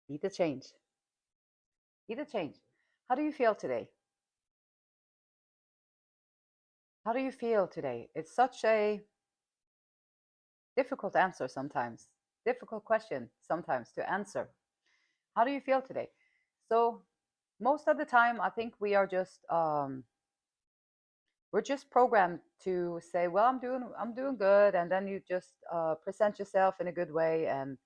Be the change. Be the change. How do you feel today? How do you feel today? It's such a difficult answer sometimes, difficult question sometimes to answer. How do you feel today? So most of the time, I think we're just programmed to say, well, I'm doing good, and then you just present yourself in a good way, and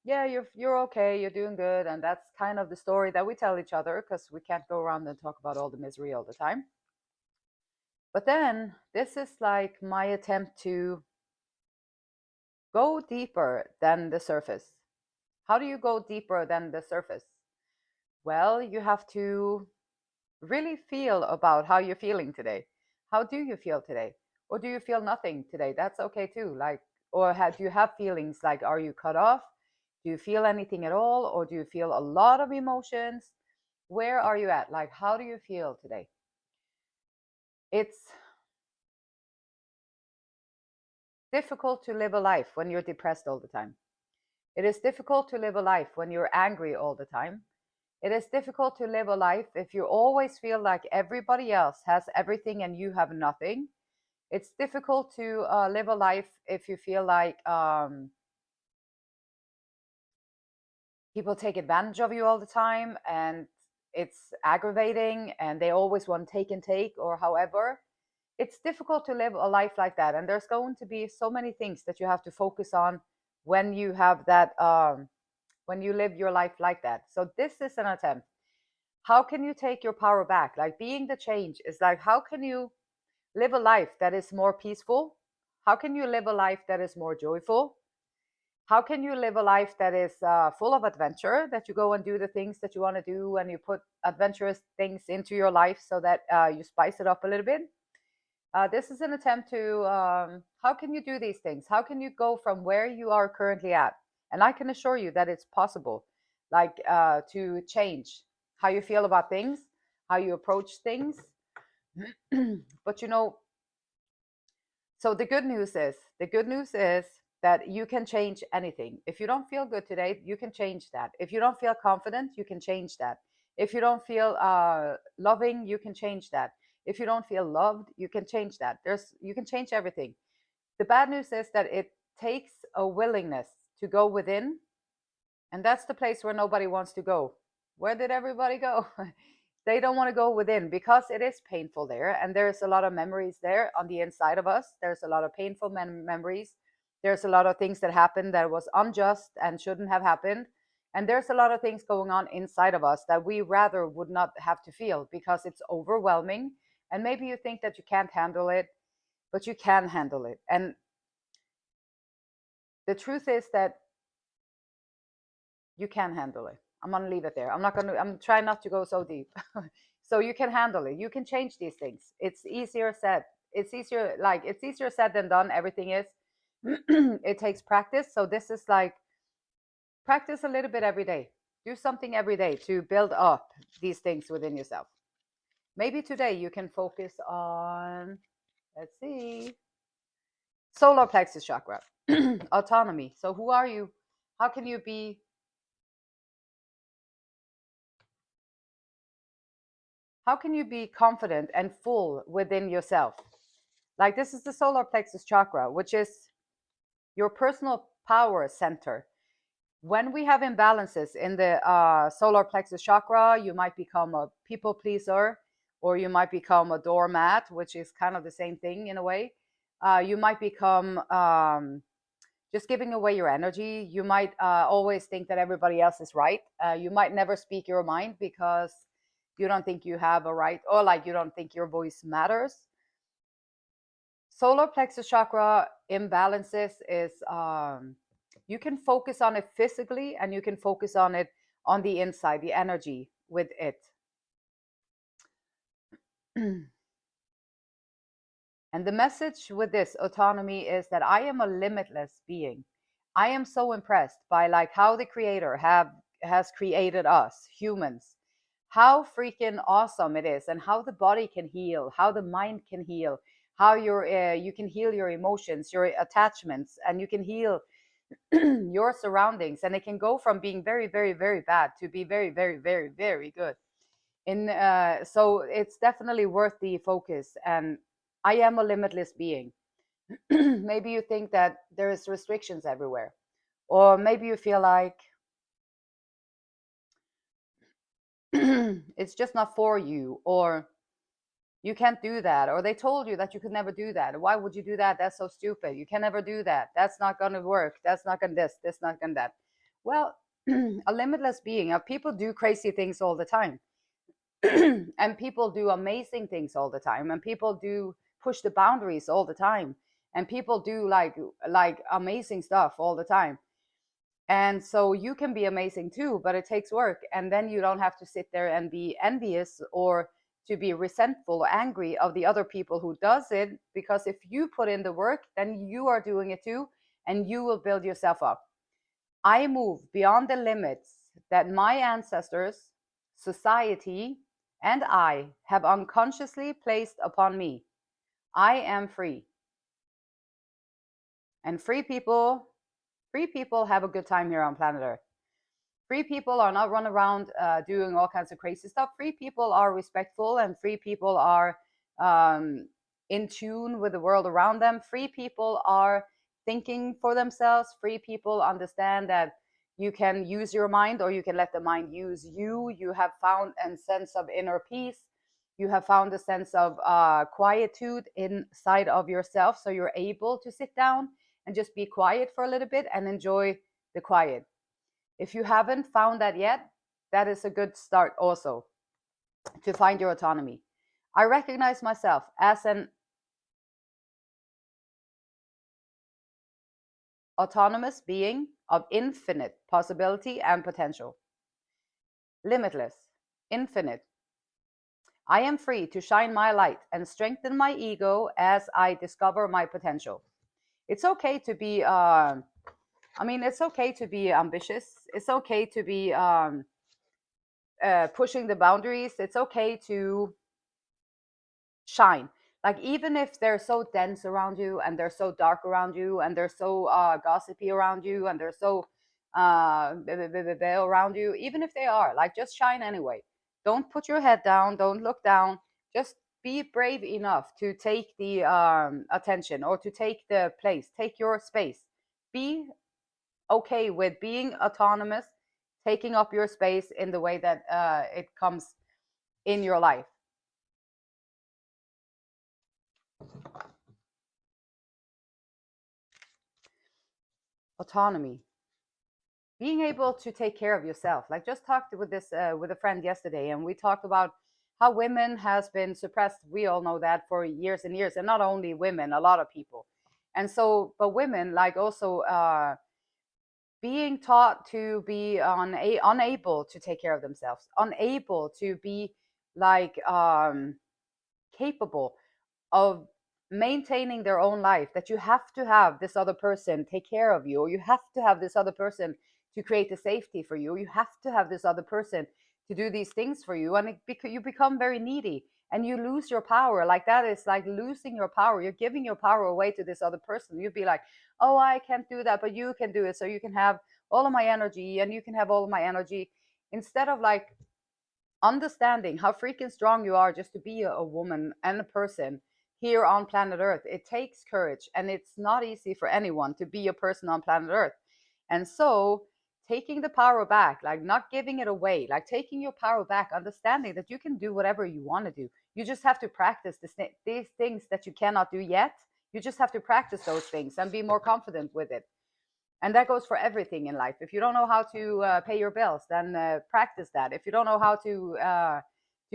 yeah, you're okay, you're doing good, and that's kind of the story that we tell each other because we can't go around and talk about all the misery all the time. But then this is like my attempt to go deeper than the surface. How do you go deeper than the surface? Well, you have to really feel about how you're feeling today. How do you feel today? Or do you feel nothing today? That's okay too. Like, or do you have feelings like, are you cut off? Do you feel anything at all? Or do you feel a lot of emotions? Where are you at? Like, how do you feel today? It's difficult to live a life when you're depressed all the time. It is difficult to live a life when you're angry all the time. It is difficult to live a life if you always feel like everybody else has everything and you have nothing. It's difficult to live a life if you feel like people take advantage of you all the time and it's aggravating and they always want take and take or however. It's difficult to live a life like that. And there's going to be so many things that you have to focus on when you have that, when you live your life like that. So this is an attempt. How can you take your power back? Like being the change is like, how can you live a life that is more peaceful? How can you live a life that is more joyful? How can you live a life that is full of adventure, that you go and do the things that you want to do and you put adventurous things into your life so that you spice it up a little bit? This is an attempt to how can you do these things? How can you go from where you are currently at? And I can assure you that it's possible, like to change how you feel about things, how you approach things. But so the good news is that you can change anything. If you don't feel good today, you can change that. If you don't feel confident, you can change that. If you don't feel loving, you can change that. If you don't feel loved, you can change that. You can change everything. The bad news is that it takes a willingness to go within, and that's the place where nobody wants to go. Where did everybody go? They don't want to go within because it is painful there, and there's a lot of memories there on the inside of us. There's a lot of painful memories. There's a lot of things that happened that was unjust and shouldn't have happened, and there's a lot of things going on inside of us that we rather would not have to feel because it's overwhelming. And maybe you think that you can't handle it, but you can handle it. And the truth is that you can handle it. I'm going to leave it there. I'm trying not to go so deep. So you can handle it. You can change these things. It's easier said. It's easier said than done. Everything is. It takes practice. So this is like practice a little bit every day. Do something every day to build up these things within yourself. Maybe today you can focus on, let's see, solar plexus chakra, autonomy. So who are you? How can you be confident and full within yourself? Like this is the solar plexus chakra, which is your personal power center. When we have imbalances in the solar plexus chakra, you might become a people pleaser, or you might become a doormat, which is kind of the same thing in a way. You might become just giving away your energy. You might always think that everybody else is right. You might never speak your mind because you don't think you have a right, or like you don't think your voice matters. Solar plexus chakra imbalances is you can focus on it physically and you can focus on it on the inside, the energy with it. And the message with this autonomy is that I am a limitless being. I am so impressed by like how the creator has created us humans, how freaking awesome it is, and how the body can heal, how the mind can heal, how you can heal your emotions, your attachments, and you can heal your surroundings, and it can go from being very, very, very bad to be very, very, very, very good. In So it's definitely worth the focus. And I am a limitless being. Maybe you think that there is restrictions everywhere, or maybe you feel like it's just not for you, or you can't do that, or they told you that you could never do that. Why would you do that? That's so stupid. You can never do that. That's not going to work. That's not going to this not going to that. Well, a limitless being, people do crazy things all the time. And people do amazing things all the time, and people do push the boundaries all the time, and people do like amazing stuff all the time. And so you can be amazing too, but it takes work. And then you don't have to sit there and be envious or to be resentful or angry of the other people who does it, because if you put in the work, then you are doing it too, and you will build yourself up. I move beyond the limits that my ancestors, society, and I have unconsciously placed upon me. I am free. And free people have a good time here on planet Earth. Free people are not run around doing all kinds of crazy stuff. Free people are respectful, and free people are in tune with the world around them. Free people are thinking for themselves. Free people understand that you can use your mind, or you can let the mind use you. You have found a sense of inner peace. You have found a sense of quietude inside of yourself. So you're able to sit down and just be quiet for a little bit and enjoy the quiet. If you haven't found that yet, that is a good start also to find your autonomy. I recognize myself as an autonomous being of infinite possibility and potential. Limitless, infinite. I am free to shine my light and strengthen my ego as I discover my potential. It's okay to be it's okay to be ambitious. It's okay to be pushing the boundaries. It's okay to shine. Like, even if they're so dense around you, and they're so dark around you, and they're so gossipy around you, and they're so around you, even if they are, like, just shine anyway. Don't put your head down. Don't look down. Just be brave enough to take the attention, or to take the place, take your space. Be okay with being autonomous, taking up your space in the way that it comes in your life. Autonomy, being able to take care of yourself. Like, just talked with this with a friend yesterday, and we talked about how women has been suppressed. We all know that for years and years, and not only women, a lot of people. And so, but women, like, also being taught to be unable to take care of themselves, unable to be like capable of maintaining their own life, that you have to have this other person take care of you, or you have to have this other person to create the safety for you, or you have to have this other person to do these things for you. And you become very needy, and you lose your power. Like, that is like losing your power. You're giving your power away to this other person. You'd be like, oh, I can't do that, but you can do it, so you can have all of my energy, and you can have all of my energy, instead of like understanding how freaking strong you are just to be a woman and a person here on planet Earth. It takes courage, and it's not easy for anyone to be a person on planet Earth. And so, taking the power back, like not giving it away, like taking your power back, understanding that you can do whatever you want to do. You just have to practice these things that you cannot do yet. You just have to practice those things and be more confident with it. And that goes for everything in life. If you don't know how to pay your bills, then practice that. If you don't know how to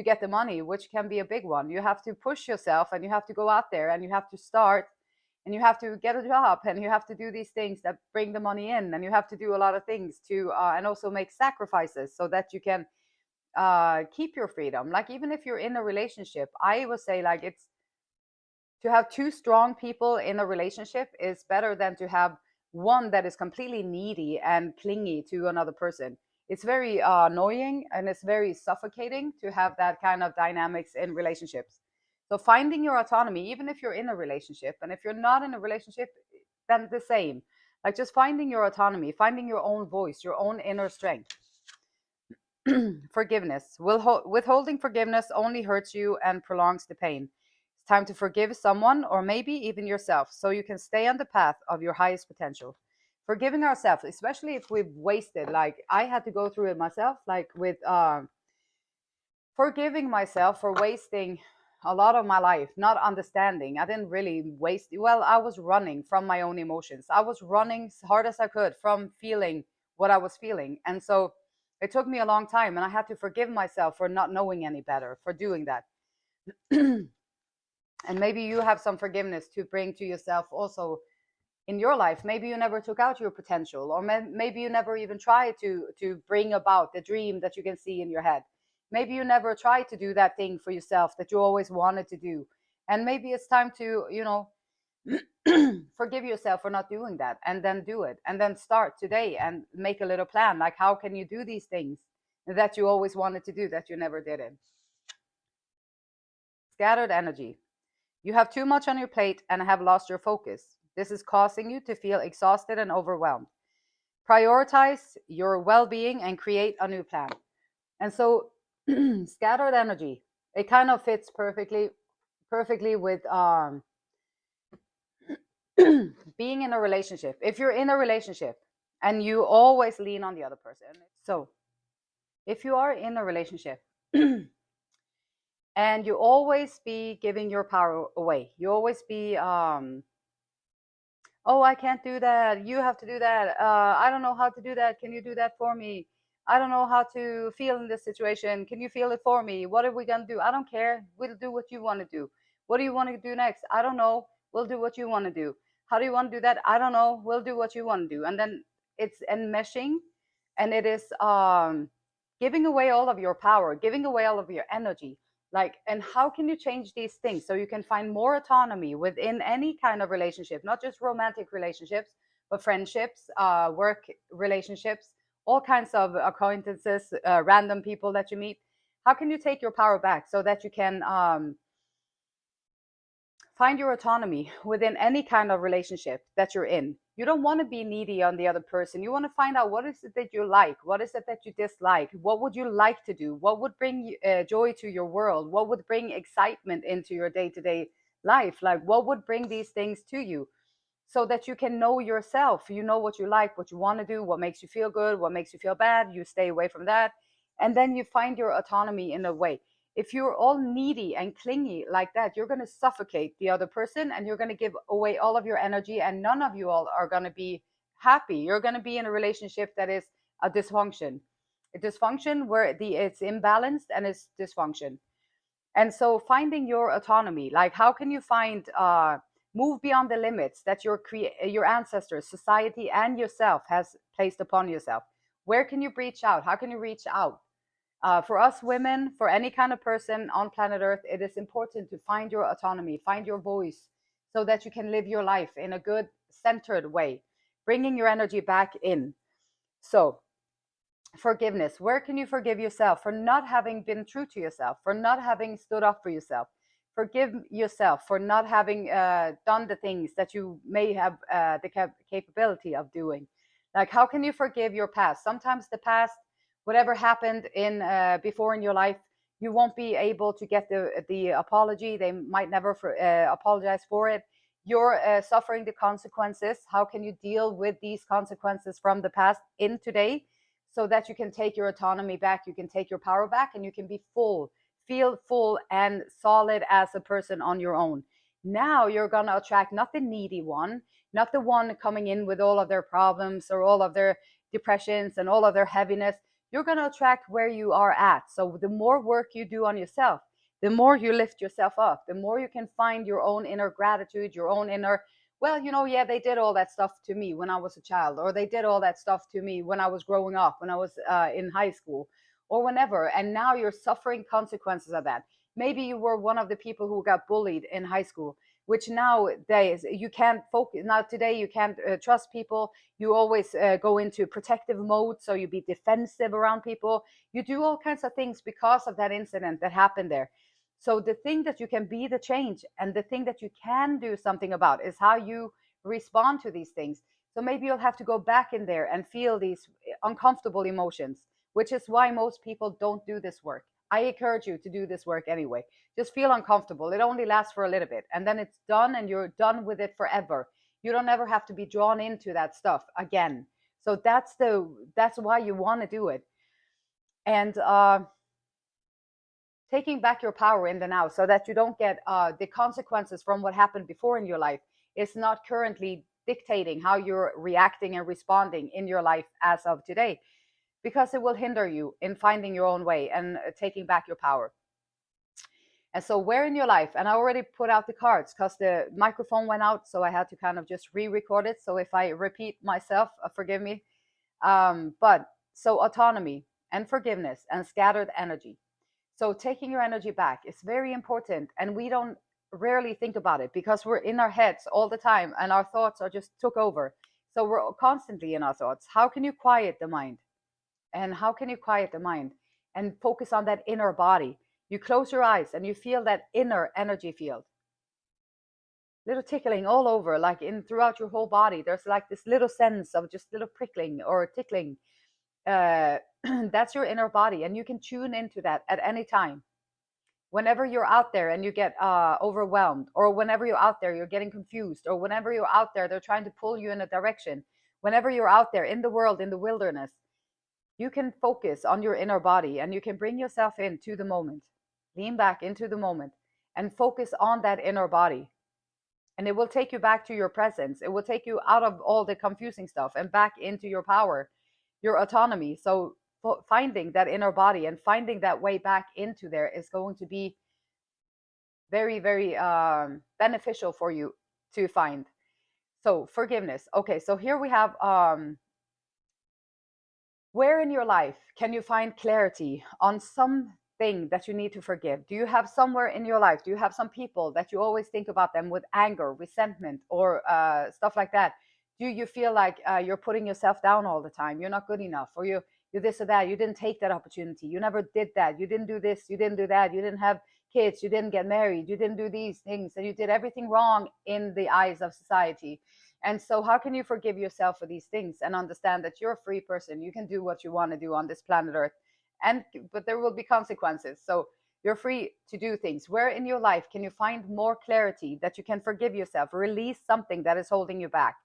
get the money, which can be a big one, you have to push yourself, and you have to go out there, and you have to start, and you have to get a job, and you have to do these things that bring the money in, and you have to do a lot of things to and also make sacrifices so that you can keep your freedom. Like, even if you're in a relationship, I would say, like, it's to have two strong people in a relationship is better than to have one that is completely needy and clingy to another person. It's very annoying, and it's very suffocating to have that kind of dynamics in relationships. So finding your autonomy, even if you're in a relationship, and if you're not in a relationship, then the same. Like just finding your autonomy, finding your own voice, your own inner strength. Forgiveness. Withholding forgiveness only hurts you and prolongs the pain. It's time to forgive someone or maybe even yourself so you can stay on the path of your highest potential. Forgiving ourselves, especially if we've wasted, like I had to go through it myself, like with forgiving myself for wasting a lot of my life, not understanding. I didn't really waste, well, I was running from my own emotions. I was running as hard as I could from feeling what I was feeling. And so it took me a long time, and I had to forgive myself for not knowing any better, for doing that. And maybe you have some forgiveness to bring to yourself also in your life. Maybe you never took out your potential, or maybe you never even tried to bring about the dream that you can see in your head. Maybe you never tried to do that thing for yourself that you always wanted to do. And maybe it's time to, forgive yourself for not doing that, and then do it, and then start today and make a little plan, like how can you do these things that you always wanted to do that you never did it. Scattered energy. You have too much on your plate and have lost your focus. This is causing you to feel exhausted and overwhelmed. Prioritize your well-being and create a new plan. And so scattered energy, it kind of fits perfectly with being in a relationship. If you're in a relationship and you always lean on the other person. So if you are in a relationship and you always be giving your power away, you always be oh, I can't do that, you have to do that, I don't know how to do that, can you do that for me, I don't know how to feel in this situation, can you feel it for me, what are we going to do, I don't care, we'll do what you want to do, what do you want to do next, I don't know, we'll do what you want to do, how do you want to do that, I don't know, we'll do what you want to do. And then it's enmeshing, and it is giving away all of your power, giving away all of your energy. Like, and how can you change these things so you can find more autonomy within any kind of relationship, not just romantic relationships, but friendships, work relationships, all kinds of acquaintances, random people that you meet. How can you take your power back so that you can find your autonomy within any kind of relationship that you're in? You don't want to be needy on the other person. You want to find out what is it that you like, what is it that you dislike, what would you like to do, what would bring joy to your world, what would bring excitement into your day-to-day life, like what would bring these things to you, so that you can know yourself. You know what you like, what you want to do, what makes you feel good, what makes you feel bad. You stay away from that. And then you find your autonomy in a way. If you're all needy and clingy like that, you're going to suffocate the other person, and you're going to give away all of your energy, and none of you all are going to be happy. You're going to be in a relationship that is a dysfunction. A dysfunction where it's imbalanced and it's dysfunction. And so finding your autonomy, like how can you find move beyond the limits that your ancestors, society, and yourself has placed upon yourself? Where can you reach out? How can you reach out? For us women, for any kind of person on planet Earth, it is important to find your autonomy, find your voice, so that you can live your life in a good, centered way, bringing your energy back in. So forgiveness. Where can you forgive yourself for not having been true to yourself, for not having stood up for yourself? Forgive yourself for not having done the things that you may have the capability of doing. Like, how can you forgive your past? Sometimes the past, whatever happened in before in your life, you won't be able to get the apology. They might never apologize for it. You're suffering the consequences. How can you deal with these consequences from the past in today, so that you can take your autonomy back, you can take your power back, and you can be full, feel full and solid as a person on your own? Now you're going to attract not the needy one, not the one coming in with all of their problems or all of their depressions and all of their heaviness. You're going to attract where you are at. So the more work you do on yourself, the more you lift yourself up, the more you can find your own inner gratitude, your own inner, well, yeah, they did all that stuff to me when I was a child, or they did all that stuff to me when I was growing up, when I was in high school, or whenever. And now you're suffering consequences of that. Maybe you were one of the people who got bullied in high school, which nowadays you can't focus. Now today you can't trust people. You always go into protective mode, so you be defensive around people. You do all kinds of things because of that incident that happened there. So the thing that you can be the change, and the thing that you can do something about, is how you respond to these things. So maybe you'll have to go back in there and feel these uncomfortable emotions, which is why most people don't do this work. I encourage you to do this work anyway. Just feel uncomfortable. It only lasts for a little bit, and then it's done, and you're done with it forever. You don't ever have to be drawn into that stuff again. So that's why you want to do it. And taking back your power in the now, so that you don't get the consequences from what happened before in your life is not currently dictating how you're reacting and responding in your life as of today, because it will hinder you in finding your own way and taking back your power. And so where in your life, and I already put out the cards because the microphone went out, so I had to kind of just re-record it. So if I repeat myself, forgive me. But so autonomy and forgiveness and scattered energy. So taking your energy back is very important, and we don't rarely think about it because we're in our heads all the time and our thoughts are just took over. So we're constantly in our thoughts. How can you quiet the mind? And how can you quiet the mind and focus on that inner body? You close your eyes and you feel that inner energy field. Little tickling all over, like in throughout your whole body. There's like this little sense of just little prickling or tickling. That's your inner body, and you can tune into that at any time. Whenever you're out there and you get overwhelmed, or whenever you're out there you're getting confused, or whenever you're out there they're trying to pull you in a direction, whenever you're out there in the world, in the wilderness, you can focus on your inner body and you can bring yourself into the moment. Lean back into the moment and focus on that inner body. And it will take you back to your presence. It will take you out of all the confusing stuff and back into your power, your autonomy. So finding that inner body and finding that way back into there is going to be very, very beneficial for you to find. So forgiveness. Okay, so here we have where in your life can you find clarity on something that you need to forgive? Do you have somewhere in your life, do you have some people that you always think about them with anger, resentment, or stuff like that? Do you feel like you're putting yourself down all the time? You're not good enough, or you this or that. You didn't take that opportunity. You never did that. You didn't do this. You didn't do that. You didn't have kids. You didn't get married. You didn't do these things, and you did everything wrong in the eyes of society. And so, how can you forgive yourself for these things and understand that you're a free person? You can do what you want to do on this planet Earth, and but there will be consequences. So you're free to do things. Where in your life can you find more clarity that you can forgive yourself, release something that is holding you back?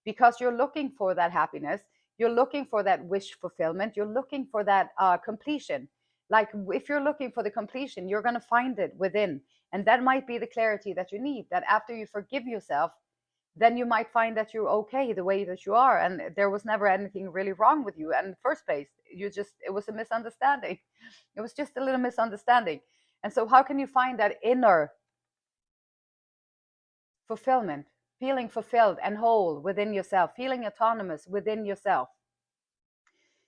Because you're looking for that happiness, you're looking for that wish fulfillment, you're looking for that completion. Like if you're looking for the completion, you're going to find it within. And that might be the clarity that you need, that after you forgive yourself, then you might find that you're okay the way that you are, and there was never anything really wrong with you in the first place. It was a misunderstanding. It was just a little misunderstanding. And so how can you find that inner fulfillment, feeling fulfilled and whole within yourself, feeling autonomous within yourself,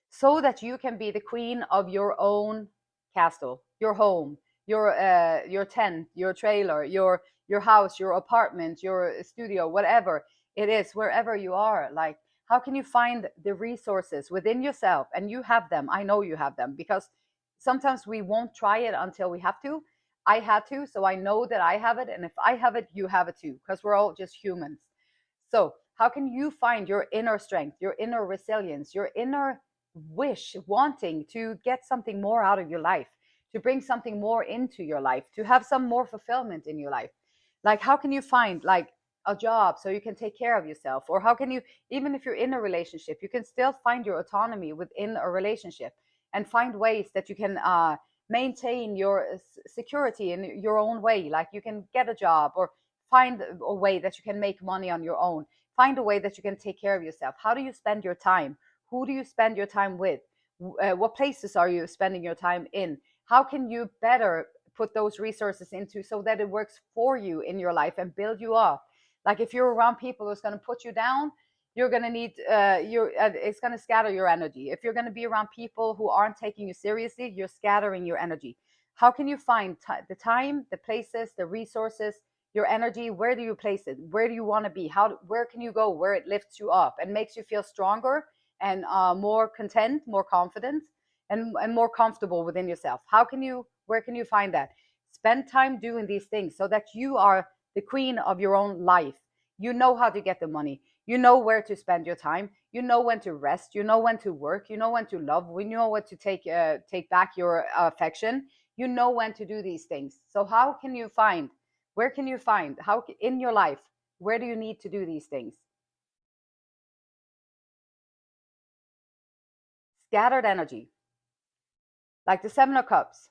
so that you can be the queen of your own castle, your home, your tent, your trailer, your house, your apartment, your studio, whatever it is, wherever you are. Like, how can you find the resources within yourself? And you have them. I know you have them, because sometimes we won't try it until we have to. I had to, so I know that I have it, and if I have it, you have it too, because we're all just humans. So how can you find your inner strength, your inner resilience, your inner wish, wanting to get something more out of your life, to bring something more into your life, to have some more fulfillment in your life? Like, how can you find like a job so you can take care of yourself? Or how can you, even if you're in a relationship, you can still find your autonomy within a relationship and find ways that you can maintain your security in your own way. Like, you can get a job, or find a way that you can make money on your own. Find a way that you can take care of yourself. How do you spend your time? Who do you spend your time with? What places are you spending your time in? How can you better put those resources into so that it works for you in your life and build you up? Like, if you're around people who's going to put you down, you're going to need it's going to scatter your energy. If you're going to be around people who aren't taking you seriously, you're scattering your energy. How can you find the time, the places, the resources, your energy? Where do you place it? Where do you want to be? Where can you go where it lifts you up and makes you feel stronger and more content, more confident, and more comfortable within yourself? Where can you find that? Spend time doing these things so that you are the queen of your own life. You know how to get the money. You know where to spend your time. You know when to rest. You know when to work. You know when to love. We know when to take back your affection. You know when to do these things. So how can you find? Where can you find? How in your life? Where do you need to do these things? Scattered energy, like the Seven of Cups.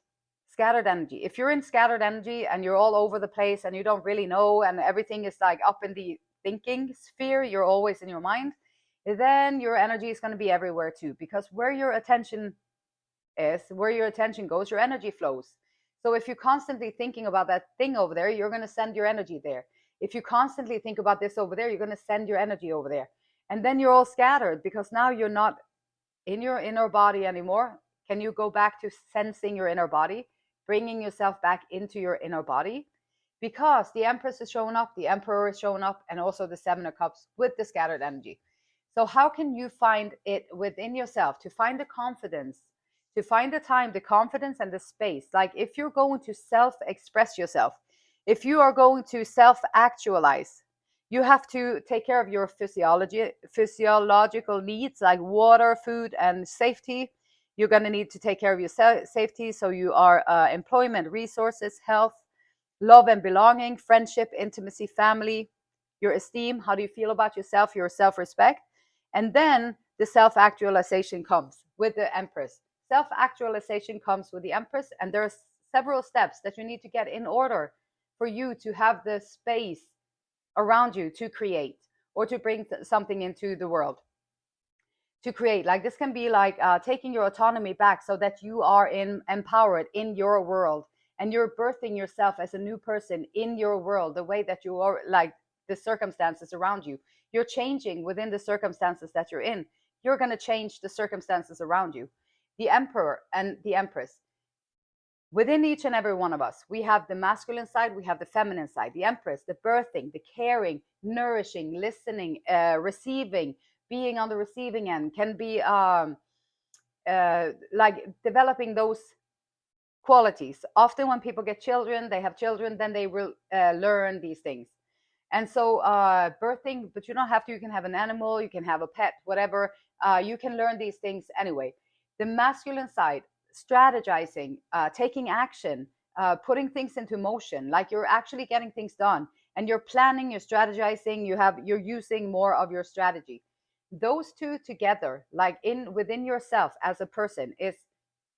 Scattered energy. If you're in scattered energy and you're all over the place and you don't really know and everything is like up in the thinking sphere, you're always in your mind, then your energy is going to be everywhere too, because where your attention is, where your attention goes, your energy flows. So if you're constantly thinking about that thing over there, you're going to send your energy there. If you constantly think about this over there, you're going to send your energy over there. And then you're all scattered because now you're not in your inner body anymore. Can you go back to sensing your inner body, bringing yourself back into your inner body? Because the Empress is showing up, the Emperor is showing up, and also the Seven of Cups with the scattered energy. So how can you find it within yourself to find the confidence, to find the time, the confidence, and the space? Like if you're going to self-express yourself, if you are going to self-actualize, you have to take care of your physiological needs like water, food, and safety. You're going to need to take care of your safety. So you are employment, resources, health, love and belonging, friendship, intimacy, family, your esteem. How do you feel about yourself? Your self-respect. And then the self-actualization comes with the Empress. Self-actualization comes with the Empress, and there are several steps that you need to get in order for you to have the space around you to create or to bring something into the world. To create, like this can be like taking your autonomy back so that you are empowered in your world and you're birthing yourself as a new person in your world, the way that you are, like the circumstances around you. You're changing within the circumstances that you're in. You're going to change the circumstances around you. The Emperor and the Empress, within each and every one of us, we have the masculine side, we have the feminine side. The Empress, the birthing, the caring, nourishing, listening, receiving, being on the receiving end, can be like developing those qualities. Often when people get children, they have children, then they will learn these things. And so birthing, but you don't have to, you can have an animal, you can have a pet, whatever. You can learn these things anyway. The masculine side, strategizing, taking action, putting things into motion, like you're actually getting things done and you're planning, you're strategizing, you're using more of your strategy. Those two together, like within yourself as a person, is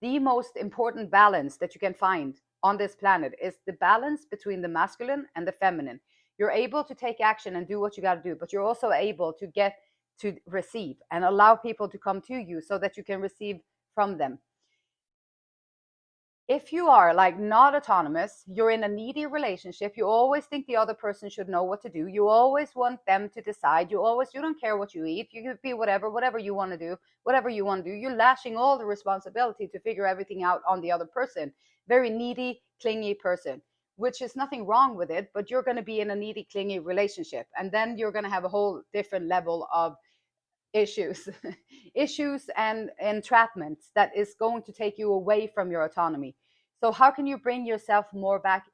the most important balance that you can find on this planet, is the balance between the masculine and the feminine. You're able to take action and do what you got to do, but you're also able to get to receive and allow people to come to you so that you can receive from them. If you are like not autonomous, you're in a needy relationship, you always think the other person should know what to do, you always want them to decide, you don't care what you eat, you could be whatever you want to do, you're lashing all the responsibility to figure everything out on the other person. Very needy, clingy person, which is nothing wrong with it, but you're going to be in a needy, clingy relationship, and then you're going to have a whole different level of issues issues and entrapments that is going to take you away from your autonomy. So how can you bring yourself more back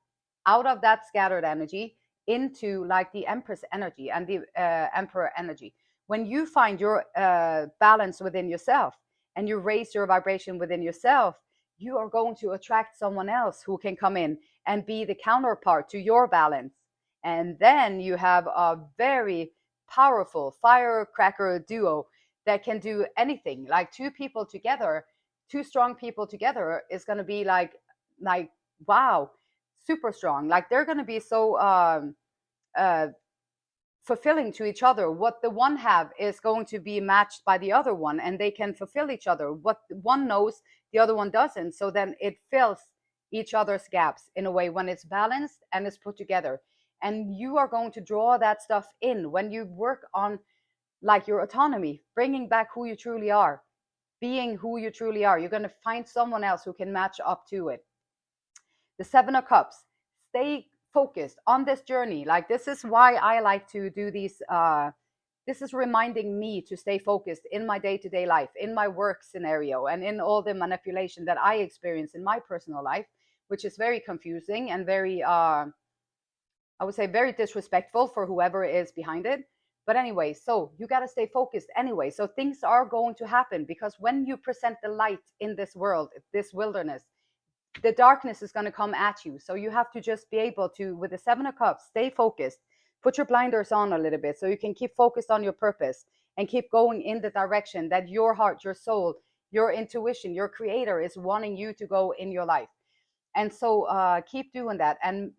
out of that scattered energy into like the Empress energy and the Emperor energy? When you find your balance within yourself and you raise your vibration within yourself, you are going to attract someone else who can come in and be the counterpart to your balance, and then you have a very powerful firecracker duo that can do anything. Like two people together, two strong people together is going to be like wow, super strong. Like they're going to be so uh fulfilling to each other. What the one have is going to be matched by the other one, and they can fulfill each other. What one knows, the other one doesn't. So then it fills each other's gaps in a way when it's balanced and it's put together. And you are going to draw that stuff in when you work on like your autonomy, bringing back who you truly are, being who you truly are. You're going to find someone else who can match up to it. The Seven of Cups, stay focused on this journey. Like this is why I like to do these this is reminding me to stay focused in my day-to-day life, in my work scenario, and in all the manipulation that I experience in my personal life, which is very confusing and very I would say very disrespectful for whoever is behind it. But anyway, so you got to stay focused anyway. So things are going to happen, because when you present the light in this world, this wilderness, the darkness is going to come at you. So you have to just be able to, with the Seven of Cups, stay focused, put your blinders on a little bit so you can keep focused on your purpose and keep going in the direction that your heart, your soul, your intuition, your creator is wanting you to go in your life. And so keep doing that, and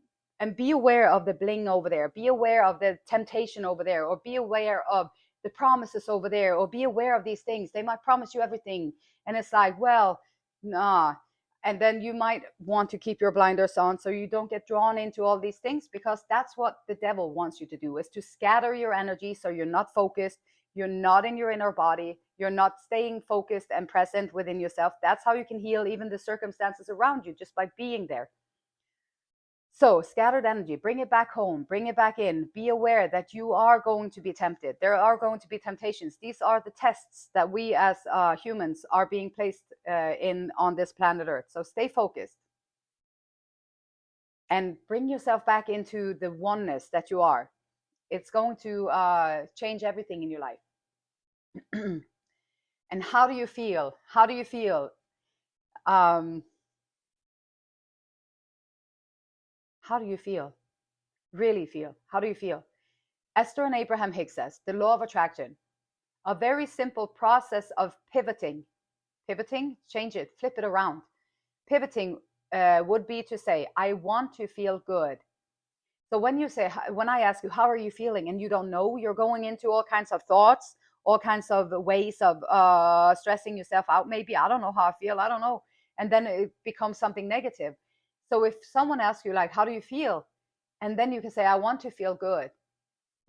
be aware of the bling over there, be aware of the temptation over there, or be aware of the promises over there, or be aware of these things. They might promise you everything, and it's like, well, nah. And then you might want to keep your blinders on so you don't get drawn into all these things, because that's what the devil wants you to do, is to scatter your energy so you're not focused, you're not in your inner body, you're not staying focused and present within yourself. That's how you can heal even the circumstances around you, just by being there. So scattered energy, bring it back home, bring it back in. Be aware that you are going to be tempted. There are going to be temptations. These are the tests that we as humans are being placed in on this planet Earth. So stay focused and bring yourself back into the oneness that you are. It's going to change everything in your life. And how do you feel? How do you feel? How do you feel? Really feel? How do you feel? Esther and Abraham Hicks says, the law of attraction, a very simple process of pivoting. Pivoting, change it, flip it around. Pivoting would be to say, I want to feel good. So when you say, when I ask you, how are you feeling? And you don't know, you're going into all kinds of thoughts, all kinds of ways of stressing yourself out. Maybe, I don't know how I feel, I don't know. And then it becomes something negative. So if someone asks you, like, how do you feel? And then you can say, I want to feel good.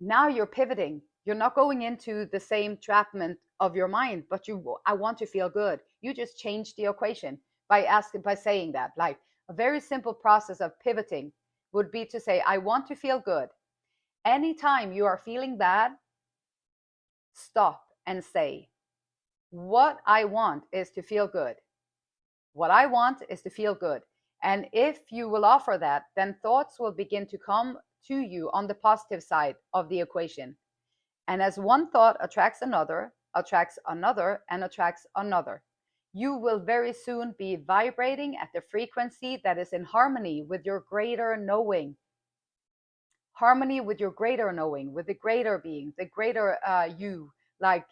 Now you're pivoting. You're not going into the same trapment of your mind, but I want to feel good. You just change the equation by saying that. Like, a very simple process of pivoting would be to say, I want to feel good. Anytime you are feeling bad, stop and say, what I want is to feel good. What I want is to feel good. And if you will offer that, then thoughts will begin to come to you on the positive side of the equation. And as one thought attracts another, and attracts another, you will very soon be vibrating at the frequency that is in harmony with your greater knowing. Harmony with your greater knowing, with the greater being, the greater you, like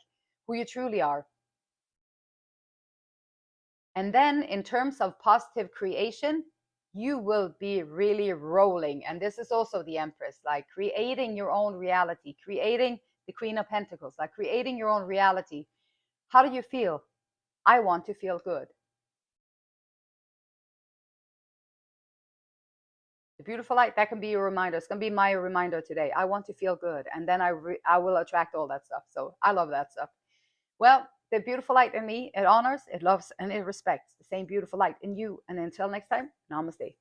who you truly are. And then in terms of positive creation, you will be really rolling. And this is also the Empress, like creating your own reality, creating the Queen of Pentacles, like creating your own reality. How do you feel? I want to feel good. The beautiful light, that can be your reminder. It's going to be my reminder today. I want to feel good. And then I will attract all that stuff. So I love that stuff. Well, the beautiful light in me, it honors, it loves, and it respects the same beautiful light in you. And until next time, namaste.